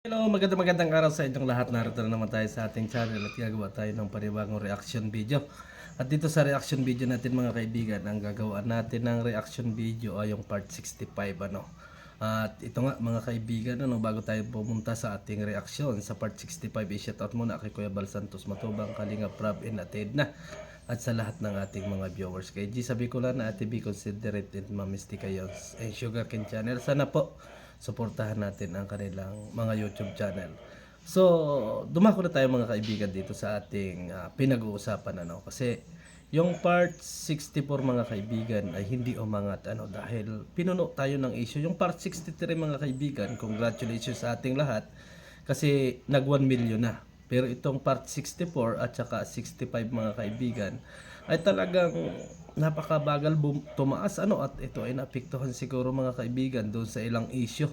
Hello, magandang araw sa inyong lahat. Narito na naman tayo sa ating channel at gagawa tayo ng panibagong reaction video. At dito sa reaction video natin mga kaibigan, ang gagawa natin ng reaction video ay yung part 65 ano. At ito nga mga kaibigan, bago tayo pumunta sa ating reaction sa part 65, i-shoutout muna kay Kuya Bal Santos Matubang, Kalinga Prab, and Atedna. At sa lahat ng ating mga viewers. Kay G sabi ko lang na Ate B, Considerate, and Mamisti kayo and Sugarcane Channel. Sana po suportahan natin ang kanilang mga YouTube channel. So, dumako na tayo mga kaibigan dito sa ating pinag-uusapan ano, kasi yung part 64 mga kaibigan ay hindi umangat ano dahil pinuno tayo ng issue. Yung part 63 mga kaibigan, congratulations sa ating lahat kasi nag 1 million na. Pero itong part 64 at saka 65 mga kaibigan ay talagang napakabagal tumaas ano, at ito ay naapektuhan siguro mga kaibigan doon sa ilang issue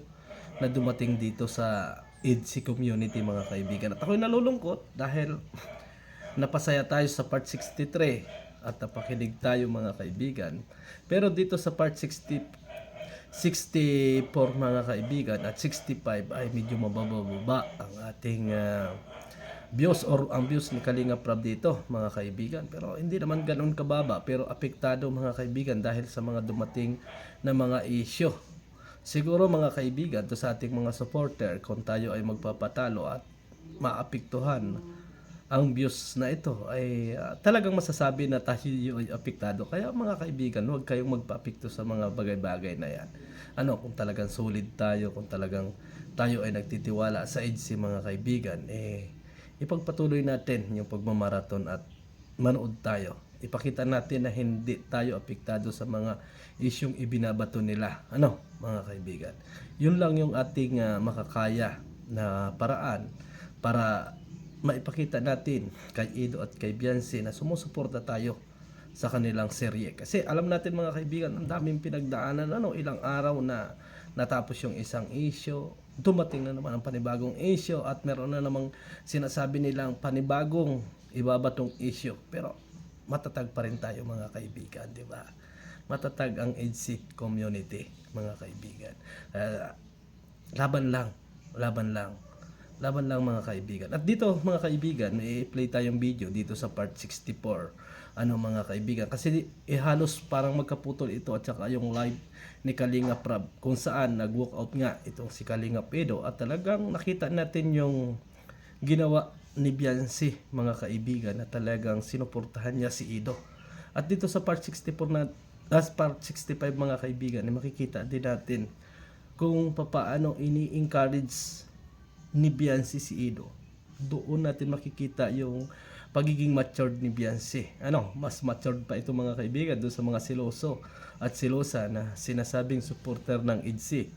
na dumating dito sa EDC community mga kaibigan. At ako'y nalulungkot dahil napasaya tayo sa part 63 at napakinig tayo mga kaibigan. Pero dito sa part 64 mga kaibigan at 65 ay medyo mabababa ang ating views or ang views ni Kalinga Prab dito mga kaibigan, pero hindi naman ganoon kababa, pero apektado mga kaibigan dahil sa mga dumating na mga issue. Siguro mga kaibigan, to sa ating mga supporter, kung tayo ay magpapatalo at maapektuhan ang views na ito ay talagang masasabi na tayo ay apektado. Kaya mga kaibigan, huwag kayong magpaapekto sa mga bagay-bagay na yan. Ano, kung talagang solid tayo, kung talagang tayo ay nagtitiwala sa EDC mga kaibigan, ipagpatuloy natin yung pagmamarathon at manood tayo. Ipakita natin na hindi tayo apektado sa mga isyong ibinabato nila. Ano, mga kaibigan? Yun lang yung ating makakaya na paraan para maipakita natin kay Ido at kay Biancy na sumusuporta tayo sa kanilang serye. Kasi alam natin mga kaibigan, ang daming pinagdaanan, ano, ilang araw na natapos yung isang issue, dumating na naman ang panibagong issue at meron na namang sinasabi nilang panibagong ibabatong issue. Pero matatag pa rin tayo mga kaibigan, di ba? Matatag ang EDC community mga kaibigan. Laban lang, laban lang. Laban lang mga kaibigan. At dito mga kaibigan, may play tayong video dito sa part 64. Ano mga kaibigan, kasi halos parang magkaputol ito at saka yung live ni Kalinga Prab kung saan nag-walkout nga itong si Kalinga Pedro at talagang nakita natin yung ginawa ni Biancy mga kaibigan na talagang sinuportahan niya si Ido. At dito sa part 64 na part 65 mga kaibigan, makikita din natin kung paano ini-encourage ni Biancy si Ido. Doon natin makikita yung pagiging matured ni Biancy. Ano, mas matured pa ito mga kaibigan doon sa mga siloso at silosa na sinasabing supporter ng EDC.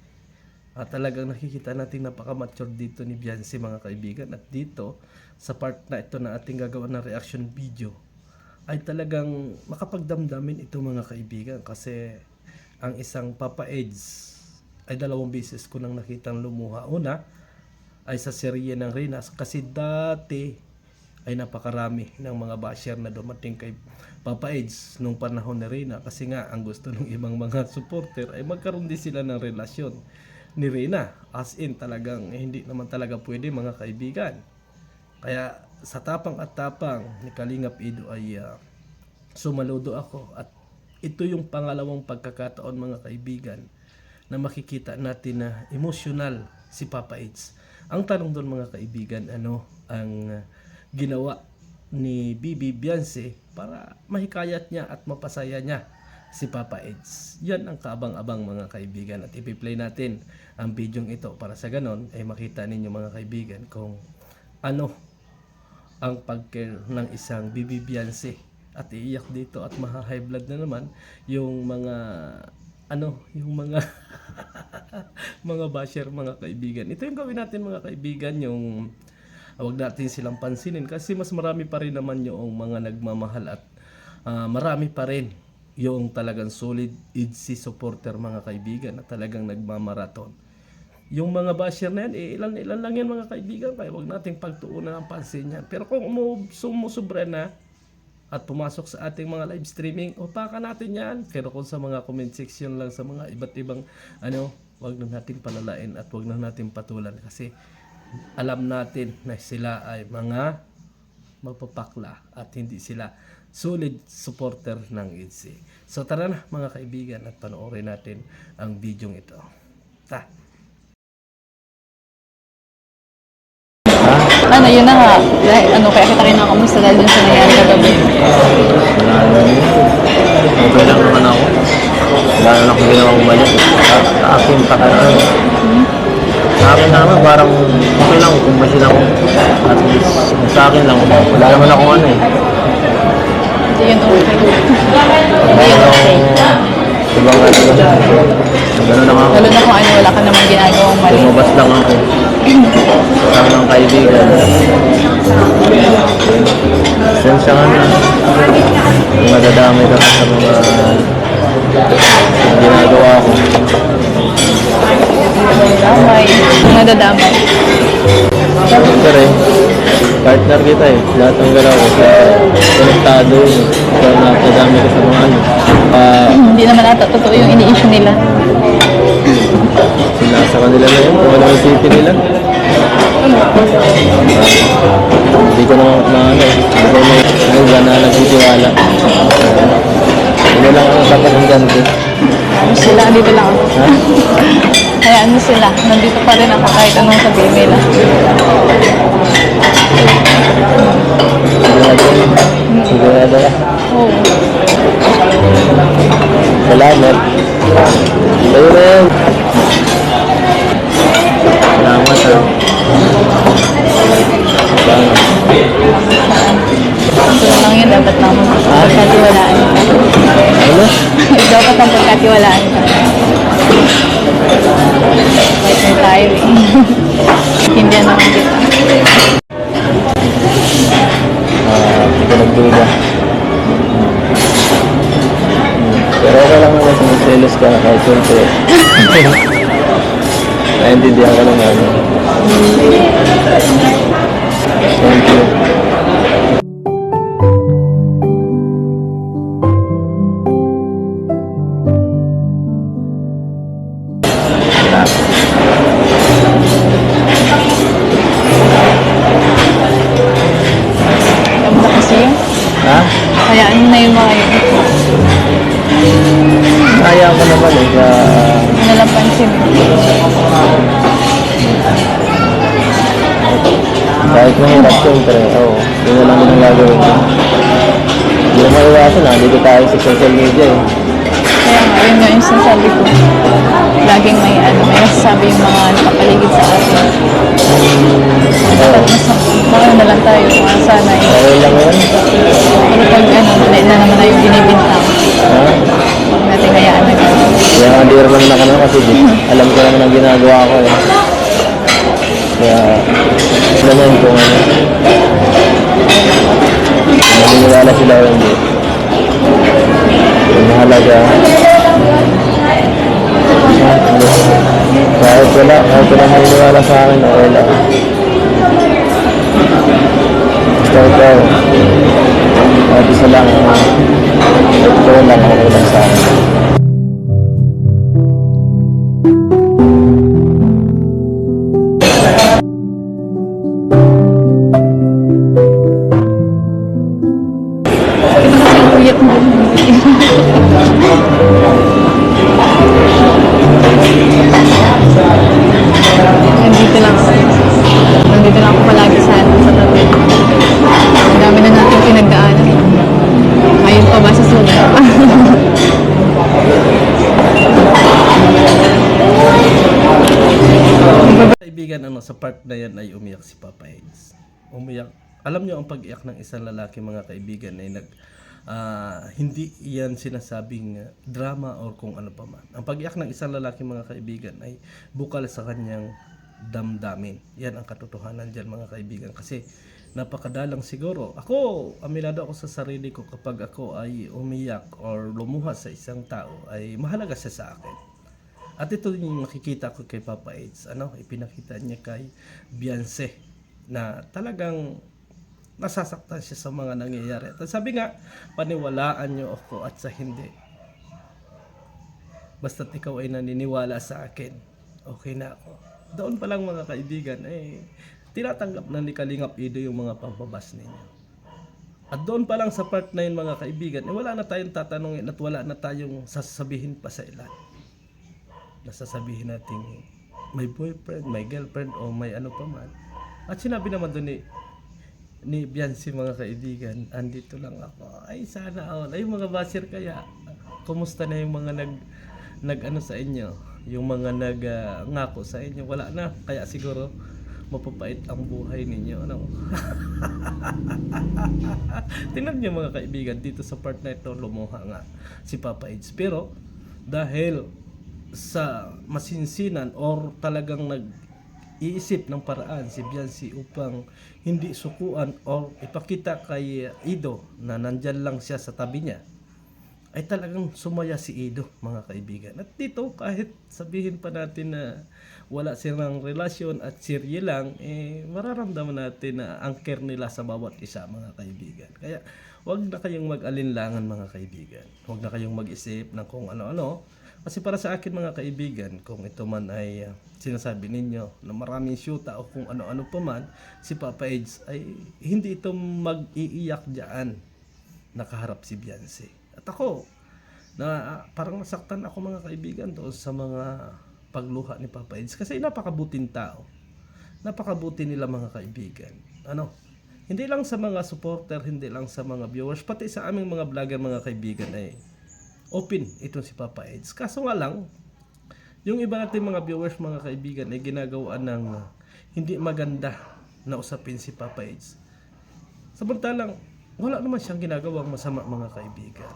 At talagang nakikita natin napaka-matured dito ni Biancy mga kaibigan. At dito sa part na ito na ating gagawa ng reaction video ay talagang makapagdamdamin ito mga kaibigan, kasi ang isang Papa Eds ay 2 beses ko nang nakitang lumuha. Una ay sa serye ng Reyna, kasi dati ay napakarami ng mga basher na dumating kay Papa Eds nung panahon ni Reyna, kasi nga ang gusto ng ibang mga supporter ay magkaroon din sila ng relasyon ni Reyna, as in talagang hindi naman talaga pwede mga kaibigan. Kaya sa tapang at tapang ni Kalingap Ido ay sumaludo ako, at ito yung pangalawang pagkakataon mga kaibigan na makikita natin na emotional si Papa Eds. Ang tanong doon mga kaibigan, ano ang ginawa ni Bibi Biancy para mahikayat niya at mapasaya niya si Papa Eds? Yan ang kaabang-abang mga kaibigan, at ipi-play natin ang video ito para sa ganon ay makita ninyo mga kaibigan kung ano ang pag-care ng isang Bibi Biancy. At iiyak dito at maha-high blood na naman yung mga yung mga mga basher mga kaibigan. Ito yung gawin natin mga kaibigan, yung wag natin silang pansinin kasi mas marami pa rin naman yung mga nagmamahal at marami pa rin yung talagang solid EDC supporter mga kaibigan na talagang nagmamarathon. Yung mga basher na yan, ilan lang yan mga kaibigan, kaya wag nating pagtuunan ng pansin yan. Pero kung sumusobra na at pumasok sa ating mga live streaming, upakan natin yan. Pero kung sa mga comment section lang, sa mga iba't ibang wag na natin palalain at wag na natin patulan, kasi alam natin na sila ay mga magpapakla at hindi sila solid supporter ng EDSA. So tara na mga kaibigan at panoorin natin ang video ito. Ta. Ano, yun na nga. Ano, kaya kita kinakamusta dahil dun sa nangyari kagabi. Okay lang naman ako. Wala na akong ginawang mali. Sa akin, sa akin naman, parang okay lang kung masin ako. At least, sa akin lang, wala naman akong ano eh. Hindi yun okay. Hindi yun okay. Diba nga, gano'n lang ako. Lalo na kung ano, wala ka namang ginagawang mali. Lumabas lang ako. Kasama ng kaibigan. Sensya nga na. Madadamay ka sa mga ginagawa ko. Damay. Nadadamay. Siyempre eh, partner kita eh. Lahat ng galaw ko. Konektado yun. Kaya nakadami ka sa mga ano. Hindi naman ata totoo yung ini-issue nila. Nasa kanila na yun. Kung ano yung city nila. Hindi ko naman na ano eh. Hindi ko na nagtitiwala. Ano lang ang kapatunggan ko. Ano sila, andito lang ako. Ha? Kaya ano sila, nandito pa rin ako kahit anong sabihin nila. Sigurado ka. Oo. Salamat. Tayo na yan. Salamat ha. Ito lang yun, dapat lang pagkatiwalaan ka. Ano? Dapat ang pagkatiwalaan ka. Wait na tayo eh. Hindi naman kita. Hindi ko nagduda. Pero okay lang naman kung selos ka kahit siyempre. Naintindihan ka naman. Thank you. Alam na kasi yun. Ha? Kaya ano na yung mga yun. Kaya mo naman eh. Ano lang pansin. Kahit mahirap siyempre. Oo. Yun na lang din ang gagawin ko. Hindi na maiwasan ha. Dito tayo sa social media eh. Kaya nga, yun nga yung sinasabi ko. Laging may nasasabi yung mga nakapaligid sa atin. Dapat mas na lang tayo. Sana eh. Okay lang yan. Pero pag mali na naman na yung binibintang. Ha? Huwag natin hayaan na gano'n. Kaya nga di naman na ka kasi alam ko naman ang ginagawa ko eh. Kaya naman kung ano. Kung naniniwala sila o hindi. Yung mahalaga. Kahit wala maniniwala sa akin, okay lang. Basta ikaw, kahit isa lang, ito lang, okay lang sa akin. Uyak mo. Nandito lang ako. Nandito lang ako palagi sa tabi. Ang dami na natin pinagdaanan. Ayun pa ba sa suga? Kaibigan, sa part na yan ay umiyak si Papa Eds. Umiyak. Alam nyo, ang pag-iyak ng isang lalaki, mga kaibigan, ay hindi yan sinasabing drama or kung ano pa man. Ang pag-iyak ng isang lalaki, mga kaibigan, ay bukal sa kanyang damdamin. Yan ang katotohanan dyan, mga kaibigan. Kasi napakadalang siguro. Ako, aminado ako sa sarili ko kapag ako ay umiyak or lumuha sa isang tao, ay mahalaga siya sa akin. At ito yung makikita ko kay Papa Eds. Ipinakita niya kay Beyonce na talagang nasasaktan siya sa mga nangyayari. At sabi nga, paniwalaan niyo ako at sa hindi. Basta't ikaw ay naniniwala sa akin, okay na ako. Doon pa lang mga kaibigan, tinatanggap na ni Kalingap Ido yung mga pambabas ninyo. At doon pa lang sa part na yun mga kaibigan, wala na tayong tatanungin at wala na tayong sasabihin pa sa ilan. Nasasabihin natin may boyfriend, may girlfriend, o may ano pa man. At sinabi naman doon ni Biancy mga kaibigan, andito lang ako. Ay sana all. Ay mga basher kaya, kumusta na yung mga nag ano sa inyo? Yung mga ngako sa inyo, wala na. Kaya siguro mapapait ang buhay ninyo. Ano? Tingnan niyo mga kaibigan, dito sa part na ito, lumuha nga si Papa Eds. Pero dahil sa masinsinan or talagang nag-iisip ng paraan si Biancy upang hindi sukuan or ipakita kay Ido na nandyan lang siya sa tabi niya, ay talagang sumaya si Ido mga kaibigan. At dito kahit sabihin pa natin na wala silang relasyon at serye lang, mararamdaman natin na ang care nila sa bawat isa mga kaibigan. Kaya wag na kayong mag-alinlangan mga kaibigan. Wag na kayong mag-isip ng kung ano-ano. Kasi para sa akin mga kaibigan, kung ito man ay sinasabi ninyo na maraming syuta o kung ano-ano pa man, si Papa Eds ay hindi ito mag-iiyak dyan nakaharap si Biancy. At ako, na parang nasaktan ako mga kaibigan doon sa mga pagluha ni Papa Eds. Kasi napakabuting tao. Napakabuti nila mga kaibigan. Ano? Hindi lang sa mga supporter, hindi lang sa mga viewers, pati sa aming mga vlogger mga kaibigan ay open itong si Papa Eds. Kaso nga lang, yung iba natin mga viewers mga kaibigan ay ginagawa ng hindi maganda na usapin si Papa Eds. Samantalang, wala naman siyang ginagawang masama mga kaibigan.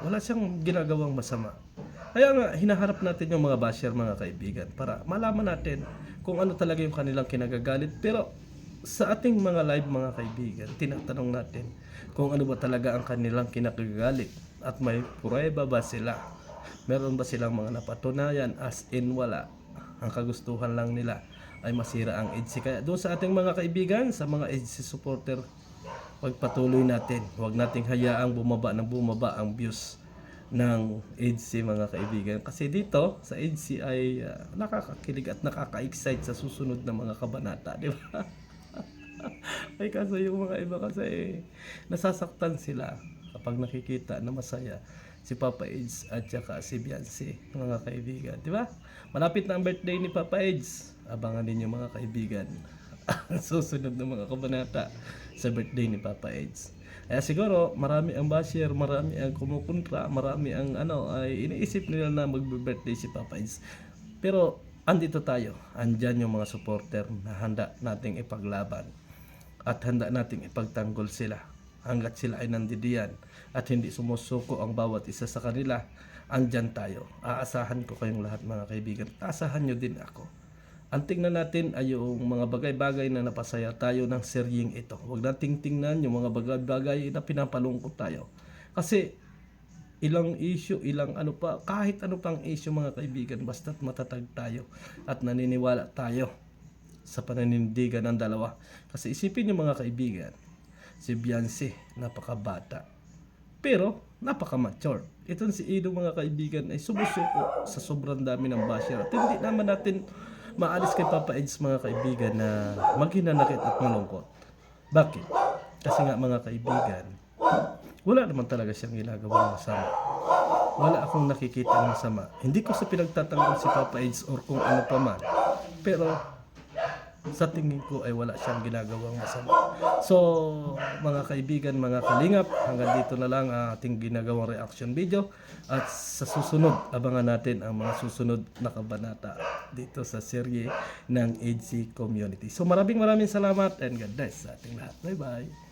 Wala siyang ginagawang masama. Kaya nga, hinaharap natin yung mga basher mga kaibigan para malaman natin kung ano talaga yung kanilang kinagagalit. Pero sa ating mga live mga kaibigan, tinatanong natin kung ano ba talaga ang kanilang kinagagalit at may prueba ba sila. Meron ba silang mga napatunayan as in wala. Ang kagustuhan lang nila ay masira ang EDC. Kaya doon sa ating mga kaibigan, sa mga EDC supporter, pagpatuloy natin. Huwag nating hayaang bumaba ang views ng EDC mga kaibigan. Kasi dito sa EDC ay nakakakilig at nakaka-excite sa susunod na mga kabanata. Di ba? Ay kaso yung mga iba kasi nasasaktan sila kapag nakikita na masaya si Papa Eds at saka si Biancy mga kaibigan. Di ba? Malapit na ang birthday ni Papa Eds. Abangan ninyo mga kaibigan ang susunod na mga kabanata sa birthday ni Papa Eds. Kaya siguro marami ang basher, marami ang kumukontra, marami ang ay iniisip nila na magbe-birthday si Papa Eds. Pero andito tayo, andyan yung mga supporter na handa nating ipaglaban at handa nating ipagtanggol sila hanggat sila ay nandidiyan at hindi sumusuko ang bawat isa sa kanila. Andyan tayo. Aasahan ko kayong lahat mga kaibigan. Aasahan nyo din ako. Ang tingnan natin ay yung mga bagay-bagay na napasaya tayo ng seryeng ito. Huwag nating tingnan yung mga bagay-bagay na pinapalungkot tayo. Kasi ilang issue, kahit ano pang issue mga kaibigan, basta't matatag tayo at naniniwala tayo sa pananindigan ng dalawa. Kasi isipin yung mga kaibigan, si Biancy, napakabata. Pero, napaka-mature. Itong si Ido mga kaibigan ay sumusuko sa sobrang dami ng basher. At hindi naman natin maalis kay Papa Eds mga kaibigan na maghinanakit at malungkot. Bakit? Kasi nga mga kaibigan, wala naman talaga siyang ginagawang masama. Wala akong nakikita ng masama. Hindi ko sa pinagtatanggol si Papa Eds or kung ano pa man. Pero sa tingin ko ay wala siyang ginagawang masama. So, mga kaibigan, mga kalingap, hanggang dito na lang ang ating ginagawang reaction video. At sa susunod, abangan natin ang mga susunod na kabanata dito sa serye ng EDC Community. So, maraming salamat and God bless sa ating lahat. Bye-bye!